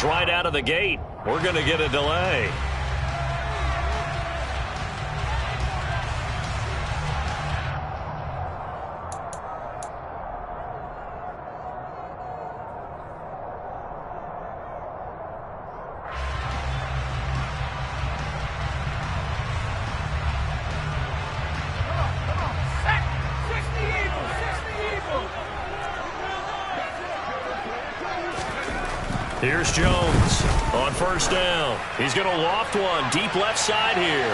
calls right out of the gate. We're going to get a delay. Here's Jones on first down. He's going to loft one deep left side here.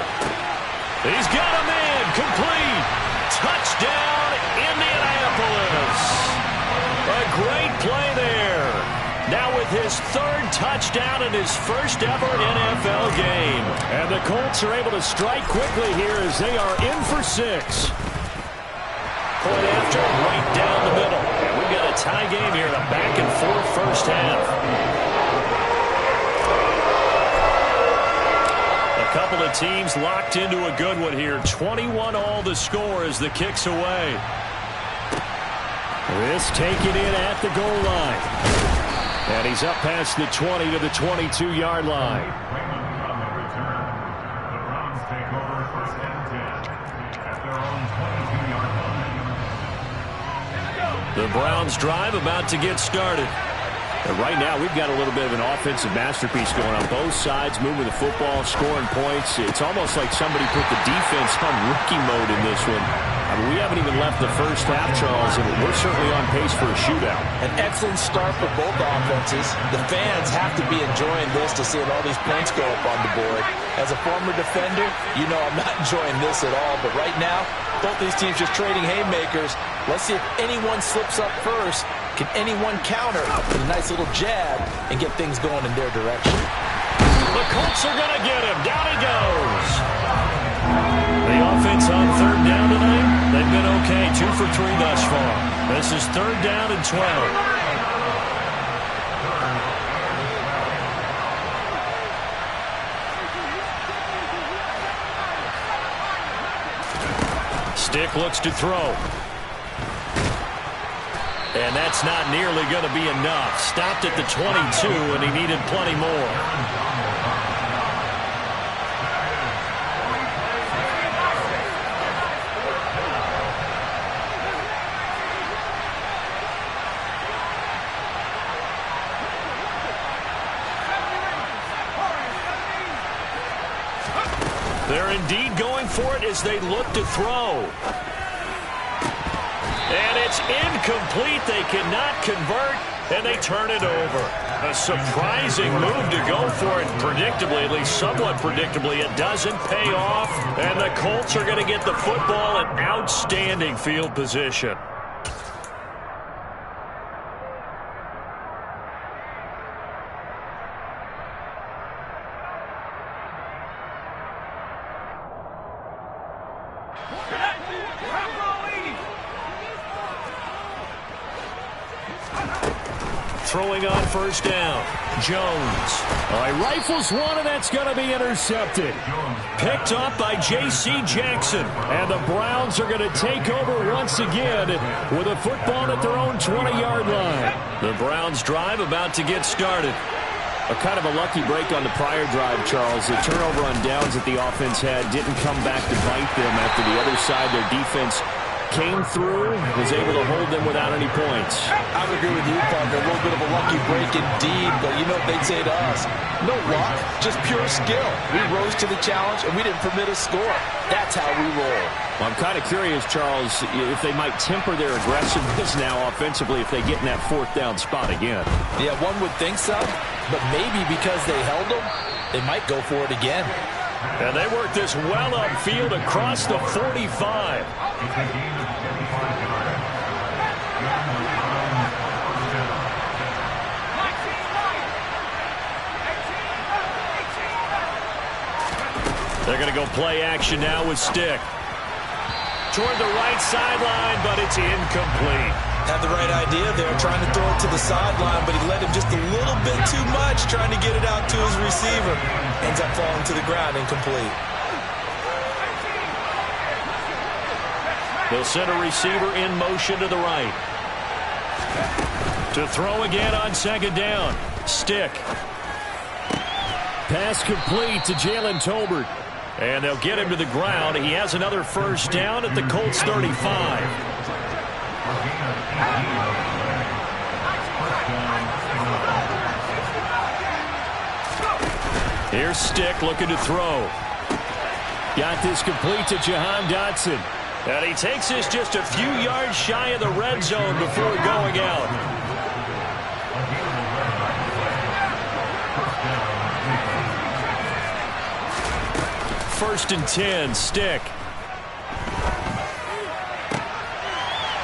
He's got him in. Complete. Touchdown, Indianapolis. A great play there. Now with his third touchdown in his first ever NFL game. And the Colts are able to strike quickly here as they are in for 6. Point after, right down the middle. And we've got a tie game here in a back-and-forth first half. A couple of teams locked into a good one here. 21-all the score as the kick's away. This taken in at the goal line. And he's up past the 20 to the 22-yard line. The Browns drive about to get started. And right now, we've got a little bit of an offensive masterpiece going on. Both sides moving the football, scoring points. It's almost like somebody put the defense on rookie mode in this one. I mean, we haven't even left the first half, Charles, and we're certainly on pace for a shootout. An excellent start for both offenses. The fans have to be enjoying this to see all these points go up on the board. As a former defender, you know I'm not enjoying this at all. But right now, both these teams just trading haymakers. Let's see if anyone slips up first. Can anyone counter with a nice little jab and get things going in their direction? The Colts are going to get him. Down he goes. The offense on third down tonight, they've been okay. 2 for 3 thus far. This is third down and 12. Stick looks to throw. And that's not nearly going to be enough. Stopped at the 22, and he needed plenty more. They're indeed going for it as they look to throw. And it's incomplete. They cannot convert, and they turn it over. A surprising move to go for it. Predictably, at least somewhat predictably, it doesn't pay off. And the Colts are going to get the football in outstanding field position. Throwing on first down, Jones. All right, rifles one, and that's going to be intercepted. Picked up by J.C. Jackson. And the Browns are going to take over once again with a football at their own 20-yard line. The Browns drive about to get started. A kind of a lucky break on the prior drive, Charles. The turnover on downs that the offense had didn't come back to bite them after the other side. Their defense came through, was able to hold them without any points. I would agree with you, Parker. A little bit of a lucky break indeed, but you know what they'd say to us? No luck, just pure skill. We rose to the challenge, and we didn't permit a score. That's how we roll. Well, I'm kind of curious, Charles, if they might temper their aggressiveness now offensively if they get in that fourth down spot again. Yeah, one would think so, but maybe because they held them, they might go for it again. And they work this well upfield across the 45. They're going to go play action now with Stick. Toward the right sideline, but it's incomplete. Had the right idea there, trying to throw it to the sideline, but he led him just a little bit too much, trying to get it out to his receiver. Ends up falling to the ground, incomplete. They'll send a receiver in motion to the right. To throw again on second down. Stick. Pass complete to Jalen Tolbert. And they'll get him to the ground. He has another first down at the Colts 35. Here's Stick looking to throw. Got this complete to Jahan Dotson. And he takes this just a few yards shy of the red zone before going out. First and 10, Stick.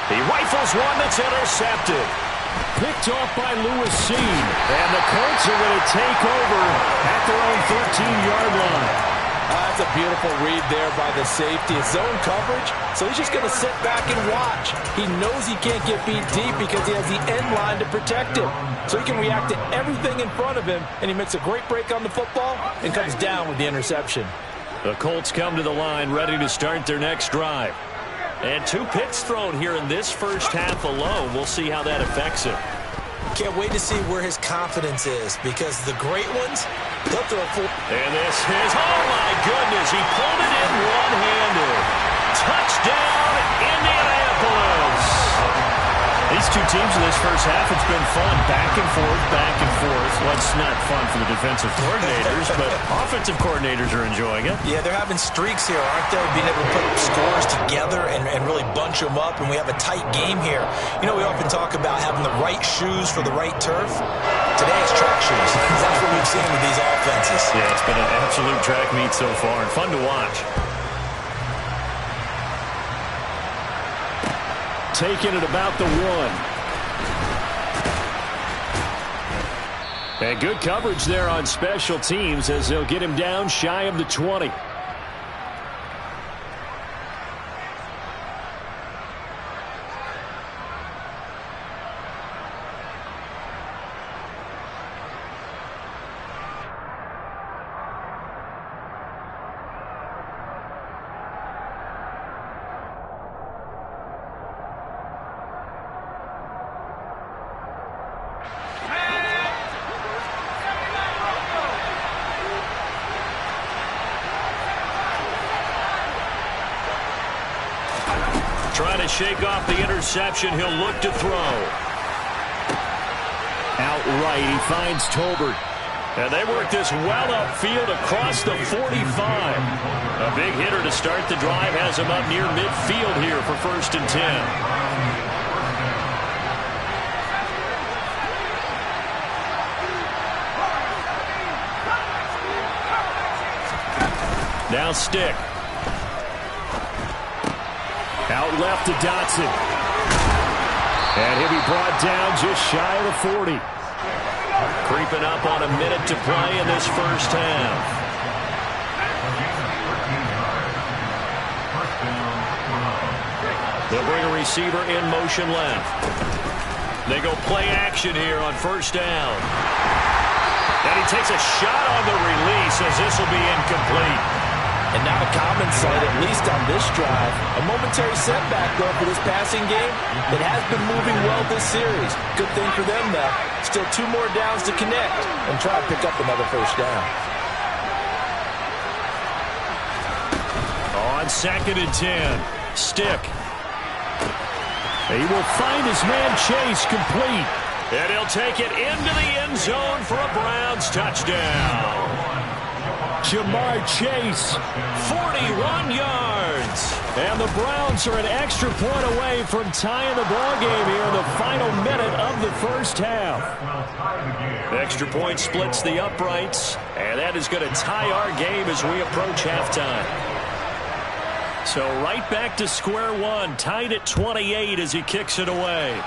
He rifles one that's intercepted. Picked off by Lewis Seen. And the Colts are going to take over at their own 13-yard line. That's a beautiful read there by the safety. It's zone coverage, so he's just going to sit back and watch. He knows he can't get beat deep because he has the end line to protect him. So he can react to everything in front of him, and he makes a great break on the football and comes down with the interception. The Colts come to the line ready to start their next drive. And 2 picks thrown here in this first half alone. We'll see how that affects him. Can't wait to see where his confidence is, because the great ones, they'll throw full. And this is, oh my goodness, he pulled it in one-handed. Touchdown, Indianapolis. These two teams in this first half, it's been fun. Back and forth, back and forth. Well, it's not fun for the defensive coordinators, but offensive coordinators are enjoying it. Yeah, they're having streaks here, aren't they? Being able to put scores together and really bunch them up, and we have a tight game here. You know, we often talk about having the right shoes for the right turf. Today it's track shoes. That's what we've seen with these offenses. Yeah, it's been an absolute track meet so far, and fun to watch. Taking it about the 1. And good coverage there on special teams as they'll get him down shy of the 20. Trying to shake off the interception. He'll look to throw. Outright, he finds Tolbert. And they work this well upfield across the 45. A big hitter to start the drive has him up near midfield here for first and 10. Now Stick. Out left to Dotson. And he'll be brought down just shy of the 40. Creeping up on a minute to play in this first half. They'll bring a receiver in motion left. They go play action here on first down. And he takes a shot on the release as this will be incomplete. And not a common sight, at least on this drive. A momentary setback, though, for this passing game. It has been moving well this series. Good thing for them, though. Still 2 more downs to connect and try to pick up another first down. On second and 10, Stick. He will find his man Chase complete. And he'll take it into the end zone for a Browns touchdown. Jamar Chase, 41 yards. And the Browns are an extra point away from tying the ball game here in the final minute of the first half. Extra point splits the uprights, and that is going to tie our game as we approach halftime. So right back to square one, tied at 28 as he kicks it away.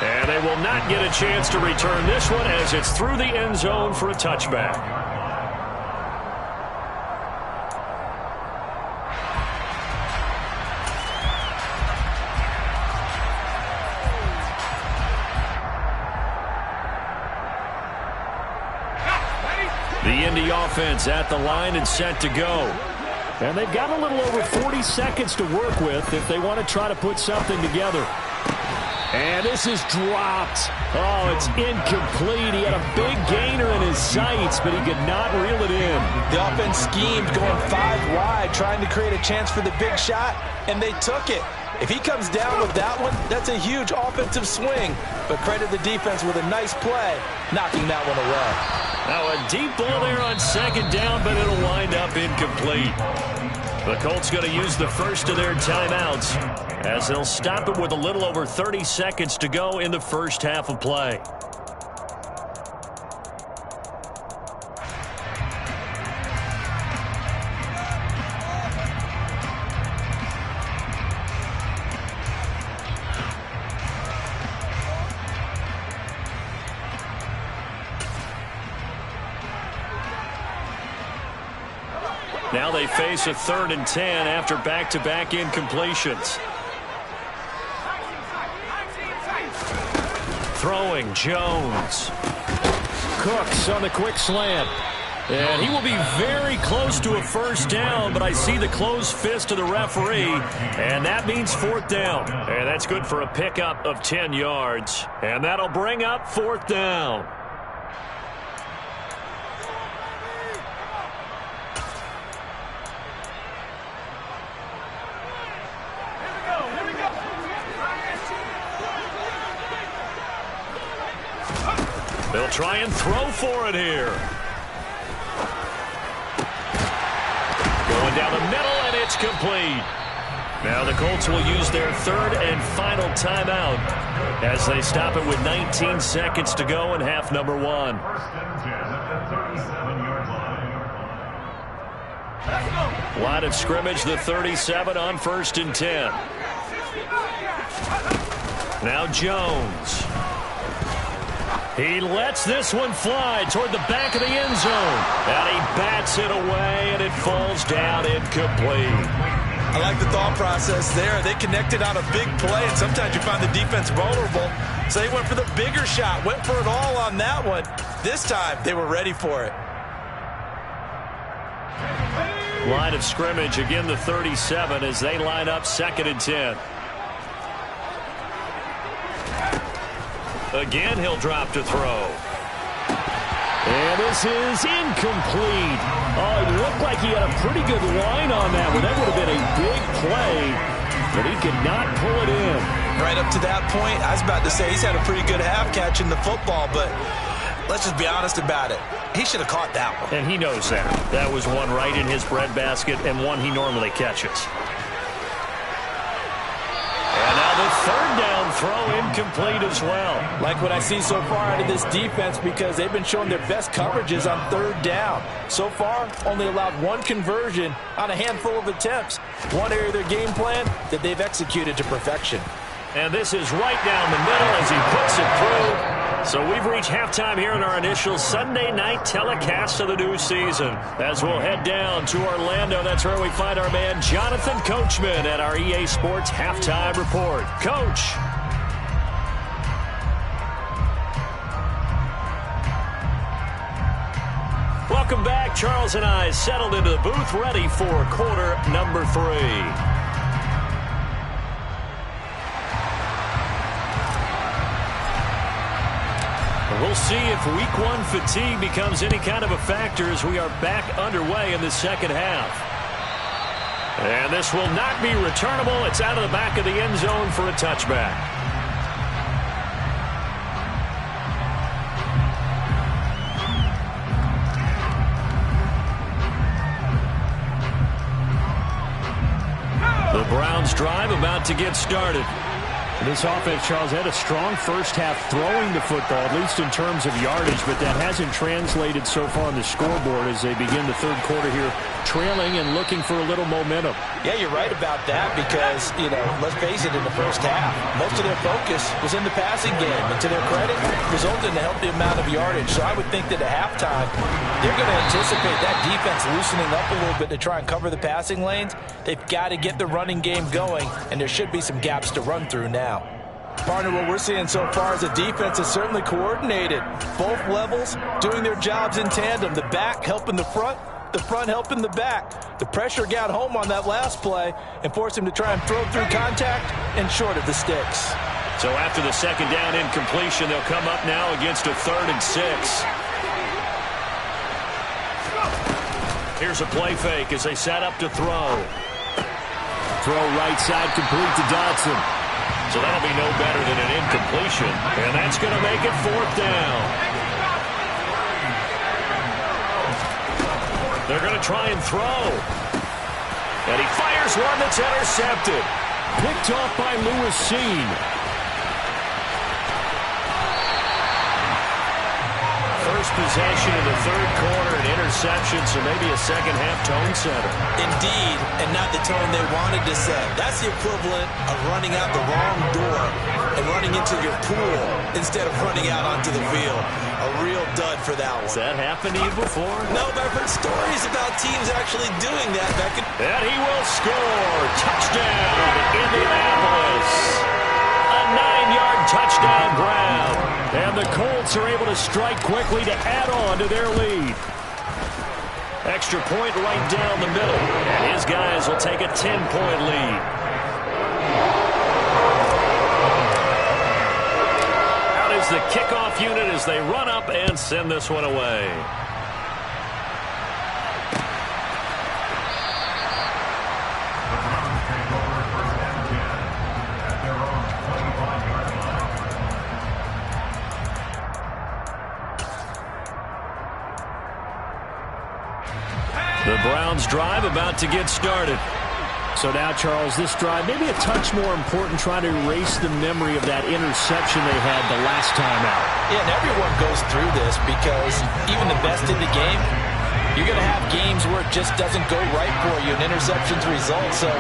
And they will not get a chance to return this one as it's through the end zone for a touchback. The Indy offense at the line and set to go. And they've got a little over 40 seconds to work with if they want to try to put something together. And this is dropped. Oh, it's incomplete. He had a big gainer in his sights, but he could not reel it in. The offense schemed going 5 wide, trying to create a chance for the big shot, and they took it. If he comes down with that one, that's a huge offensive swing. But credit the defense with a nice play, knocking that one away. Now a deep ball there on second down, but it'll wind up incomplete. The Colts going to use the first of their timeouts as they'll stop it with a little over 30 seconds to go in the first half of play. Now they face a 3rd and 10 after back-to-back incompletions. Throwing Jones. Cooks on the quick slant. And he will be very close to a first down, but I see the closed fist of the referee, and that means 4th down. And that's good for a pickup of 10 yards. And that'll bring up 4th down. They'll try and throw for it here. Going down the middle, and it's complete. Now the Colts will use their 3rd and final timeout as they stop it with 19 seconds to go in half number 1. Line of scrimmage, the 37 on 1st and 10. Now Jones. He lets this one fly toward the back of the end zone. And he bats it away, and it falls down incomplete. I like the thought process there. They connected on a big play, and sometimes you find the defense vulnerable. So they went for the bigger shot, went for it all on that one. This time, they were ready for it. Line of scrimmage, again the 37 as they line up 2nd and 10. Again, he'll drop to throw. And this is incomplete. Oh, it looked like he had a pretty good line on that one. That would have been a big play, but he could not pull it in. Right up to that point, I was about to say he's had a pretty good half catching the football, but let's just be honest about it. He should have caught that one. And he knows that. That was one right in his breadbasket and one he normally catches. And now the 3rd down throw incomplete as well. Like what I see so far out of this defense, because they've been showing their best coverages on 3rd down. So far, only allowed 1 conversion on a handful of attempts. One area of their game plan that they've executed to perfection. And this is right down the middle as he puts it through. So we've reached halftime here in our initial Sunday night telecast of the new season. As we'll head down to Orlando, that's where we find our man Jonathan Coachman at our EA Sports Halftime Report. Coach. Welcome back. Charles and I settled into the booth, ready for quarter number 3. We'll see if week 1 fatigue becomes any kind of a factor as we are back underway in the second half. And this will not be returnable. It's out of the back of the end zone for a touchback. The Browns drive about to get started. This offense, Charles, had a strong first half throwing the football, at least in terms of yardage, but that hasn't translated so far on the scoreboard as they begin the 3rd quarter here, trailing and looking for a little momentum. Yeah, you're right about that because, let's face it, in the first half, most of their focus was in the passing game. And to their credit, resulted in a healthy amount of yardage. So I would think that at halftime, they're going to anticipate that defense loosening up a little bit to try and cover the passing lanes. They've got to get the running game going, and there should be some gaps to run through now. Partner, what we're seeing so far is the defense is certainly coordinated. Both levels doing their jobs in tandem. The back helping the front helping the back. The pressure got home on that last play and forced him to try and throw through contact and short of the sticks. So after the second down incompletion, they'll come up now against a 3rd and 6. Here's a play fake as they set up to throw. Throw right side, complete to Dotson. So that'll be no better than an incompletion. And that's going to make it 4th down. They're going to try and throw. And he fires one that's intercepted. Picked off by Lewis Seen. First possession of the 3rd quarter, an interception, so maybe a second-half tone setter. Indeed, and not the tone they wanted to set. That's the equivalent of running out the wrong door and running into your pool instead of running out onto the field. A real dud for that one. Has that happened to you before? No, but I've heard stories about teams actually doing that back in... And he will score. Touchdown, Indianapolis. A 9-yard touchdown grab. And the Colts are able to strike quickly to add on to their lead. Extra point right down the middle. And his guys will take a 10-point lead. Out is the kickoff unit as they run up and send this one away. The Browns drive about to get started. So now, Charles, this drive maybe a touch more important, trying to erase the memory of that interception they had the last time out. Yeah, and everyone goes through this because even the best in the game, you're going to have games where it just doesn't go right for you, and interceptions result. So,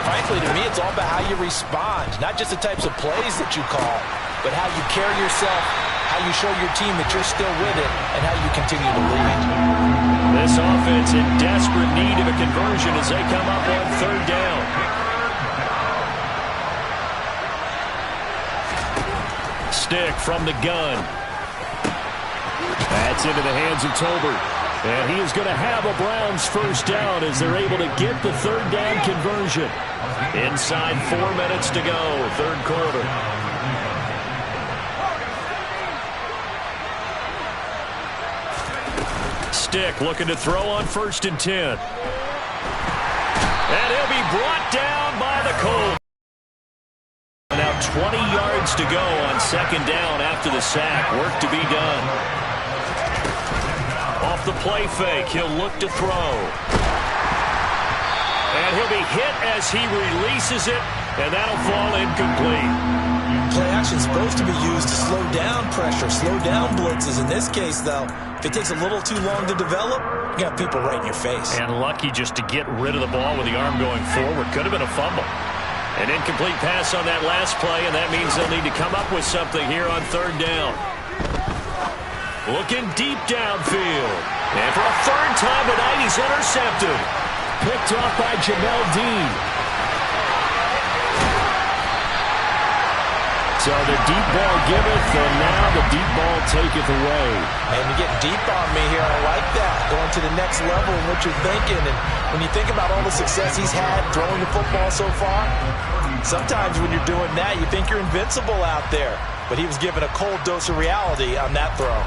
frankly, to me, it's all about how you respond, not just the types of plays that you call, but how you carry yourself, how you show your team that you're still with it, and how you continue to lead. This offense in desperate need of a conversion as they come up on 3rd down. Stick from the gun. That's into the hands of Tolbert. And he is going to have a Browns first down as they're able to get the 3rd down conversion. Inside 4 minutes to go, 3rd quarter. Stick looking to throw on 1st and 10. And he'll be brought down by the Colts. Now 20 yards to go on 2nd down after the sack. Work to be done. Off the play fake, he'll look to throw. And he'll be hit as he releases it, and that'll fall incomplete. Play action is supposed to be used to slow down pressure, slow down blitzes. In this case, though, if it takes a little too long to develop, you got people right in your face. And lucky just to get rid of the ball with the arm going forward. Could have been a fumble. An incomplete pass on that last play, and that means they'll need to come up with something here on 3rd down. Looking deep downfield. And for a 3rd time tonight, he's intercepted. Picked off by Jamel Dean. So the deep ball giveth, and now the deep ball taketh away. And you get deep on me here. I like that. Going to the next level in what you're thinking. And when you think about all the success he's had throwing the football so far, sometimes when you're doing that, you think you're invincible out there. But he was given a cold dose of reality on that throw.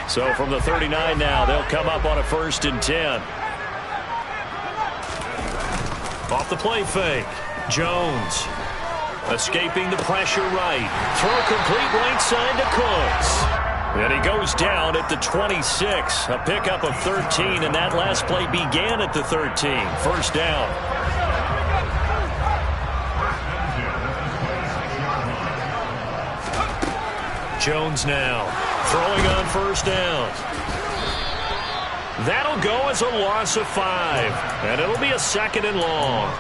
So from the 39 now, they'll come up on a 1st and 10. Off the play fake. Jones escaping the pressure right. Throw complete right side to Cooks. And he goes down at the 26. A pickup of 13, and that last play began at the 13. 1st down. Jones now throwing on 1st down. That'll go as a loss of 5. And it'll be a 2nd and long.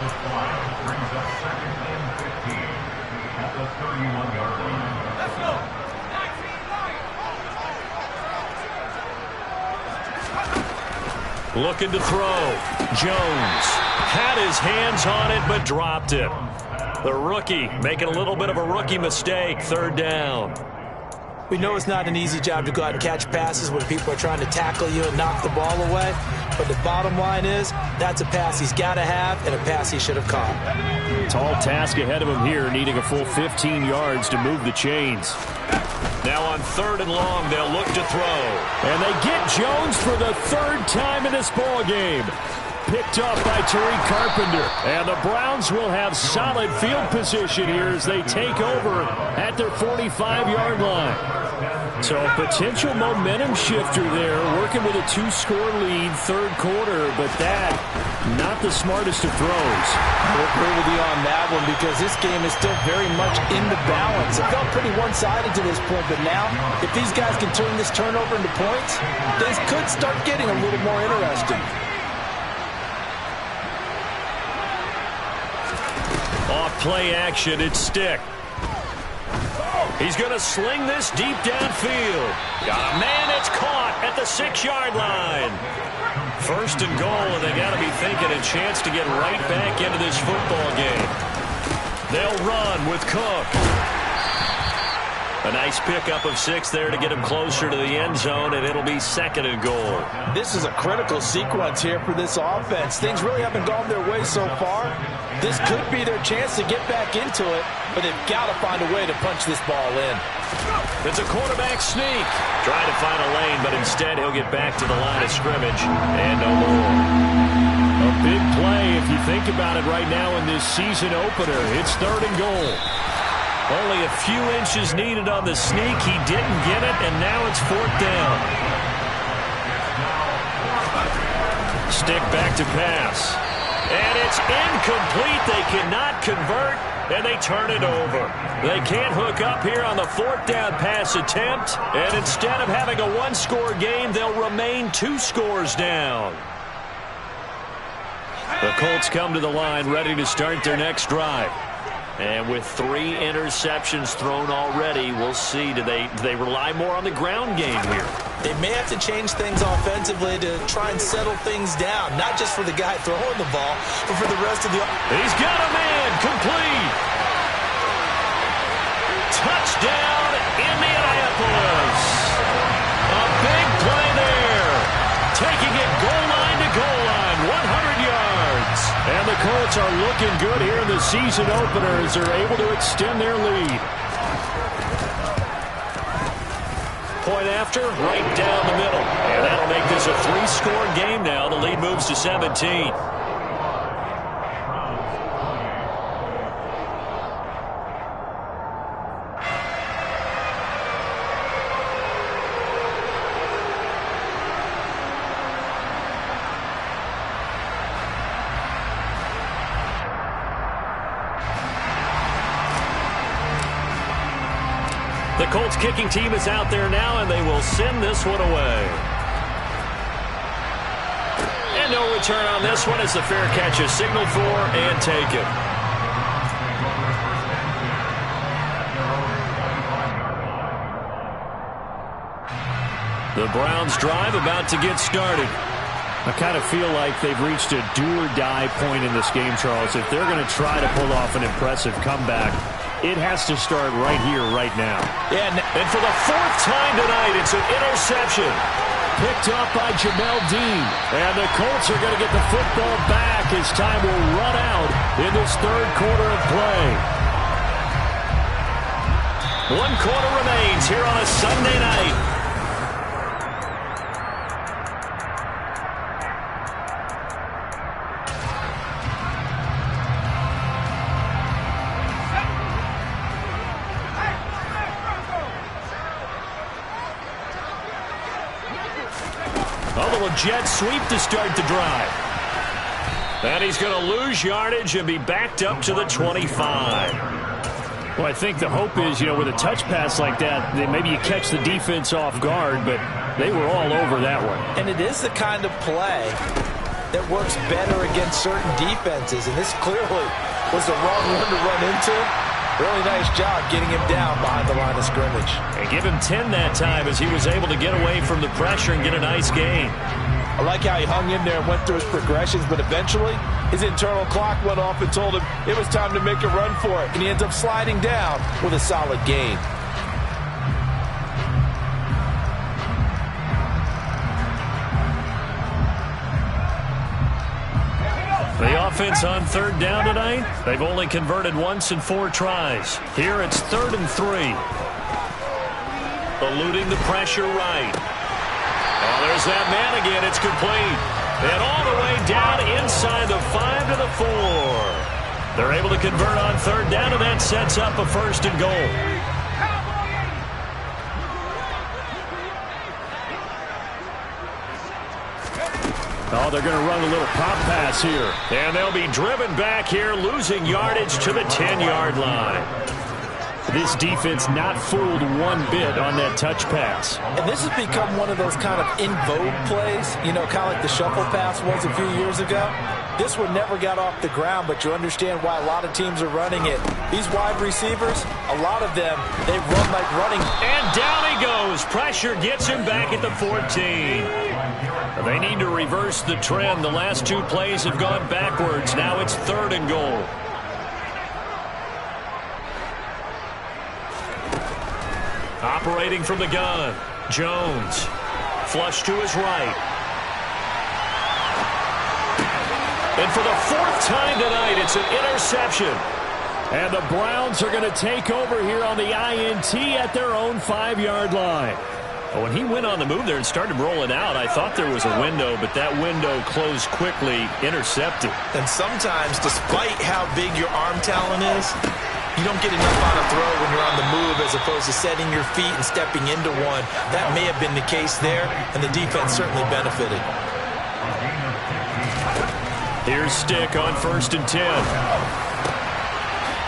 Looking to throw. Jones had his hands on it but dropped it. The rookie making a little bit of a rookie mistake, third down. We know it's not an easy job to go out and catch passes when people are trying to tackle you and knock the ball away. But the bottom line is, that's a pass he's got to have and a pass he should have caught. Tall task ahead of him here, needing a full 15 yards to move the chains. Now on 3rd and long, they'll look to throw. And they get Jones for the 3rd time in this ball game. Picked up by Tariq Carpenter. And the Browns will have solid field position here as they take over at their 45-yard line. So a potential momentum shifter there, working with a 2-score lead, 3rd quarter, but that, not the smartest of throws. I'll agree with you on that one because this game is still very much in the balance. It felt pretty one-sided to this point, but now, if these guys can turn this turnover into points, things could start getting a little more interesting. Off play action, it's Stick. He's going to sling this deep downfield. Got a man, it's caught at the 6-yard line. 1st and goal, and they got to be thinking a chance to get right back into this football game. They'll run with Cook. A nice pickup of 6 there to get him closer to the end zone, and it'll be 2nd and goal. This is a critical sequence here for this offense. Things really haven't gone their way so far. This could be their chance to get back into it, but they've got to find a way to punch this ball in. It's a quarterback sneak. Trying to find a lane, but instead he'll get back to the line of scrimmage and no more. A big play if you think about it right now in this season opener. It's 3rd and goal. Only a few inches needed on the sneak. He didn't get it, and now it's 4th down. Stick back to pass. And it's incomplete. They cannot convert, and they turn it over. They can't hook up here on the 4th down pass attempt, and instead of having a 1-score game, they'll remain 2 scores down. The Colts come to the line ready to start their next drive. And with 3 interceptions thrown already, we'll see. Do they rely more on the ground game here? They may have to change things offensively to try and settle things down, not just for the guy throwing the ball, but for the rest of the... He's got a man, complete. Touchdown, Indianapolis. A big play there. Taking it goal line to goal line, 100 yards. And the Colts are looking good here in the season opener as they're able to extend their lead. Point after, right down the middle. And that'll make this a 3-score game now. The lead moves to 17. The Colts kicking team is out there now, and they will send this one away. And no return on this one as the fair catch is signaled for and taken. The Browns drive about to get started. I kind of feel like they've reached a do-or-die point in this game, Charles. If they're going to try to pull off an impressive comeback, it has to start right here, right now. Yeah, and for the 4th time tonight, it's an interception. Picked up by Jamel Dean. And the Colts are going to get the football back as time will run out in this 3rd quarter of play. 1 quarter remains here on a Sunday night. A little jet sweep to start the drive. And he's going to lose yardage and be backed up to the 25. Well, I think the hope is, with a touch pass like that, maybe you catch the defense off guard, but they were all over that one. And it is the kind of play that works better against certain defenses, and this clearly was the wrong one to run into. Really nice job getting him down behind the line of scrimmage. And give him 10 that time as he was able to get away from the pressure and get a nice gain. I like how he hung in there and went through his progressions, but eventually his internal clock went off and told him it was time to make a run for it, and he ends up sliding down with a solid gain. The offense on third down tonight, they've only converted once in 4 tries. Here it's 3rd and 3. Eluding the pressure right. Oh, there's that man again. It's complete. And all the way down inside the 5 to the 4. They're able to convert on third down, and that sets up a 1st and goal. Oh, they're going to run a little pop pass here. And they'll be driven back here, losing yardage to the 10-yard line. This defense not fooled one bit on that touch pass. And this has become one of those kind of in vogue plays, you know, kind of like the shuffle pass was a few years ago. This one never got off the ground, but you understand why a lot of teams are running it. These wide receivers, a lot of them, they run like running. And down he goes. Pressure gets him back at the 14. They need to reverse the trend. The last 2 plays have gone backwards. Now it's 3rd and goal. Operating from the gun, Jones. Flush to his right. And for the 4th time tonight, it's an interception. And the Browns are going to take over here on the INT at their own 5-yard line. When he went on the move there and started rolling out, I thought there was a window, but that window closed quickly, intercepted. And sometimes, despite how big your arm talent is, you don't get enough on a throw when you're on the move as opposed to setting your feet and stepping into one. That may have been the case there, and the defense certainly benefited. Here's Stick on 1st and 10.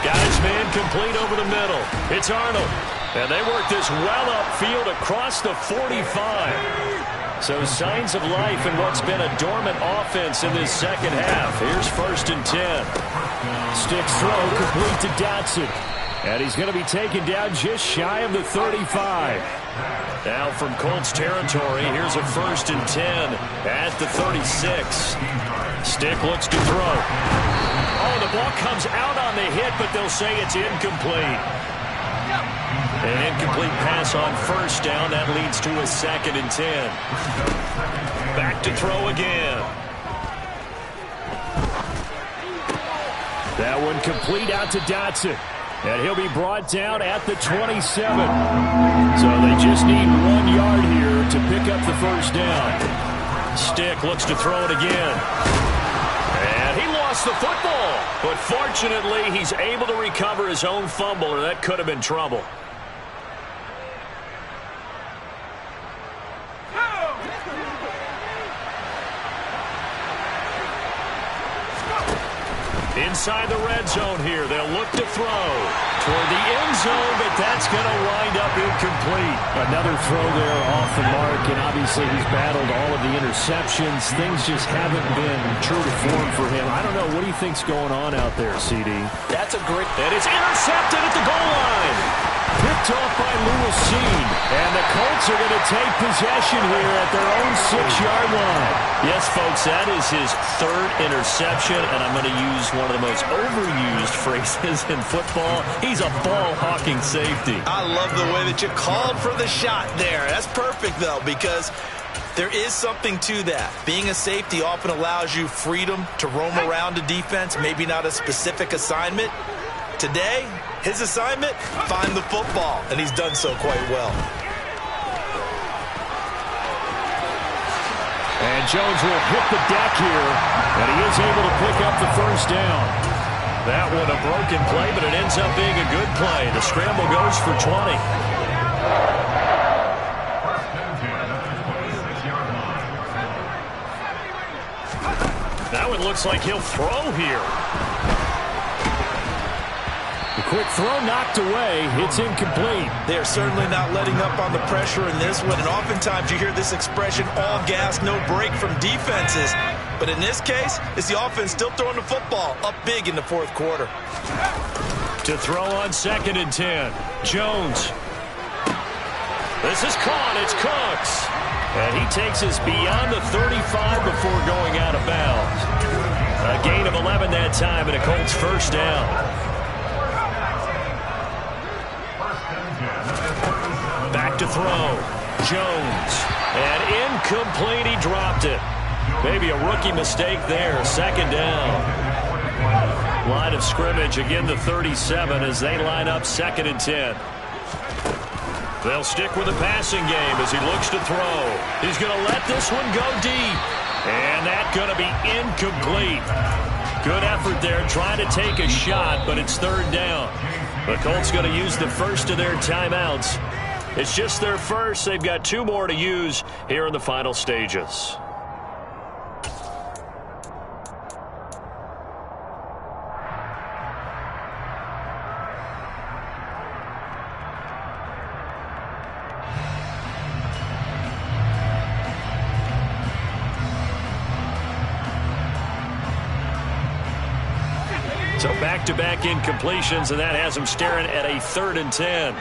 Got his man complete over the middle. It's Arnold. And they work this well upfield across the 45. So signs of life in what's been a dormant offense in this second half. Here's 1st and 10. Stick's throw complete to Dotson. And he's going to be taken down just shy of the 35. Now from Colts territory, here's a 1st and 10 at the 36. Stick looks to throw. Oh, the ball comes out on the hit, but they'll say it's incomplete. An incomplete pass on 1st down. That leads to a 2nd and 10. Back to throw again. That one complete out to Dotson. And he'll be brought down at the 27. So they just need 1 yard here to pick up the 1st down. Stick looks to throw it again. And he lost the football. But fortunately, he's able to recover his own fumble, or that could have been trouble. Inside the red zone here, they'll look to throw toward the end zone, but that's going to wind up incomplete. Another throw there off the mark, and obviously he's battled all of the interceptions. Things just haven't been true to form for him. I don't know. What do you think's going on out there, CD? That's a great... And it's intercepted at the goal line. Picked off by Lewis Seen. And the Colts are going to take possession here at their own 6-yard line. Yes, folks, that is his 3rd interception, and I'm going to use one of the most overused phrases in football. He's a ball-hawking safety. I love the way that you called for the shot there. That's perfect, though, because there is something to that. Being a safety often allows you freedom to roam around a defense, maybe not a specific assignment. Today, his assignment, find the football, and he's done so quite well. And Jones will hit the deck here, and he is able to pick up the 1st down. That one a broken play, but it ends up being a good play. The scramble goes for 20. Now it looks like he'll throw here. The quick throw knocked away. It's incomplete. They are certainly not letting up on the pressure in this one, and oftentimes you hear this expression, all gas, no break from defenses. But in this case, it's the offense still throwing the football up big in the 4th quarter. To throw on 2nd and 10. Jones. This is caught. It's Cooks. And he takes us beyond the 35 before going out of bounds. A gain of 11 that time, and a Colts first down. Back to throw. Jones. And incomplete. He dropped it. Maybe a rookie mistake there. Second down. Line of scrimmage, again the 37 as they line up 2nd and 10. They'll stick with the passing game as he looks to throw. He's going to let this one go deep. And that's going to be incomplete. Good effort there trying to take a shot, but it's 3rd down. The Colts going to use the first of their timeouts. It's just their first. They've got 2 more to use here in the final stages. So back-to-back incompletions, and that has him staring at a 3rd and 10.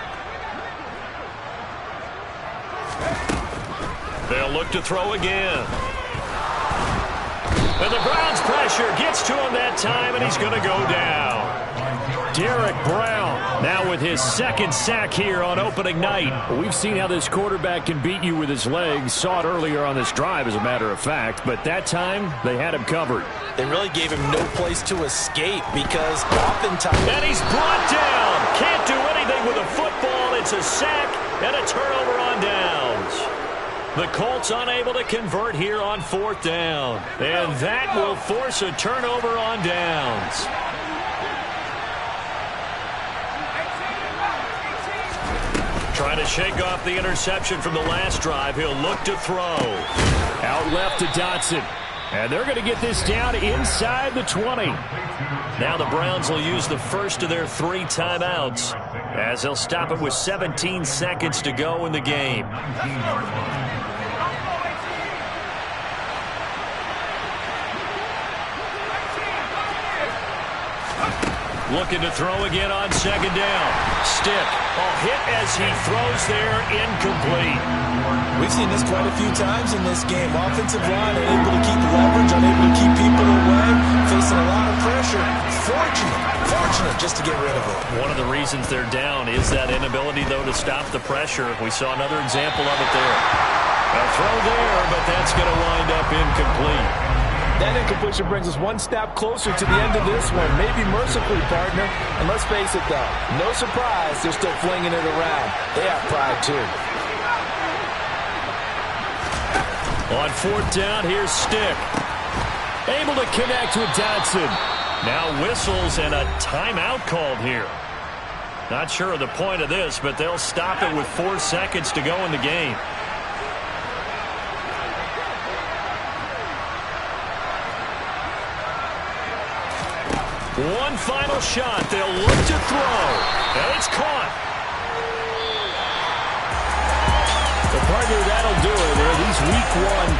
They'll look to throw again. And the Browns' pressure gets to him that time, and he's going to go down. Derek Brown now with his 2nd sack here on opening night. Well, we've seen how this quarterback can beat you with his legs. Saw it earlier on this drive, as a matter of fact. But that time, they had him covered. They really gave him no place to escape because oftentimes... And he's brought down. Can't do anything with a football. It's a sack and a turnover on downs. The Colts unable to convert here on 4th down. And that will force a turnover on downs. Trying to shake off the interception from the last drive. He'll look to throw. Out left to Dotson. And they're going to get this down inside the 20. Now the Browns will use the first of their 3 timeouts as they'll stop it with 17 seconds to go in the game. Looking to throw again on 2nd down. Stick. A hit as he throws there, incomplete. We've seen this quite a few times in this game. Offensive line unable to keep leverage, unable to keep people away, facing a lot of pressure. Fortunate just to get rid of it. One of the reasons they're down is that inability, though, to stop the pressure. We saw another example of it there. A throw there, but that's going to wind up incomplete. That incompletion brings us one step closer to the end of this one. Maybe mercifully, partner. And let's face it, though, no surprise, they're still flinging it around. They have pride, too. On 4th down, here's Stick. Able to connect with Dotson. Now whistles and a timeout called here. Not sure of the point of this, but they'll stop it with 4 seconds to go in the game. One final shot. They'll look to throw. And it's caught. The partner, that'll do it. These week 1